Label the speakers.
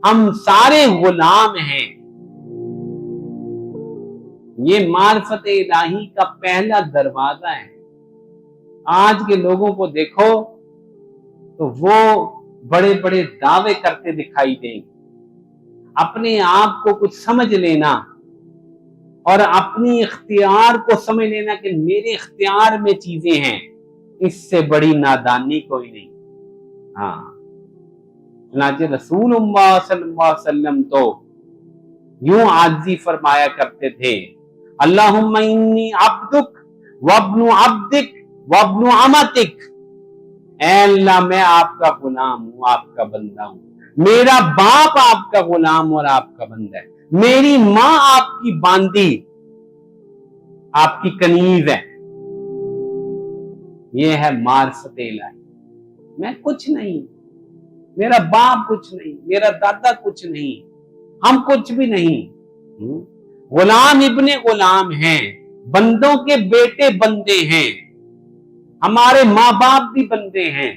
Speaker 1: हम सारे गुलाम हैं। ये मार्फत इलाही का पहला दरवाजा है। आज के लोगों को देखो तो वो बड़े बड़े दावे करते दिखाई देंगे। अपने आप को कुछ समझ लेना और अपनी इख्तियार को समझ लेना कि मेरे इख्तियार में चीजें हैं, इससे बड़ी नादानी कोई नहीं। हाँ, चुनांचे रसूलुल्लाह सल्लल्लाहु अलैहि वसल्लम तो यूं आजी फरमाया करते थे, अल्लाहुम्मा इन्नी अब्दुक वब्नु अब्दिक वब्नु अमतिक। ऐ अल्लाह, मैं आपका गुलाम हूं, आपका बंदा हूं। मेरा बाप आपका गुलाम और आपका बंदा है। मेरी मां आपकी बांदी, आपकी कनीज है। यह है मार्फत इलाही। मैं कुछ नहीं, मेरा बाप कुछ नहीं, मेरा दादा कुछ नहीं, हम कुछ भी नहीं। गुलाम इब्ने गुलाम हैं, बंदों के बेटे बंदे हैं, हमारे माँ बाप भी बंदे हैं।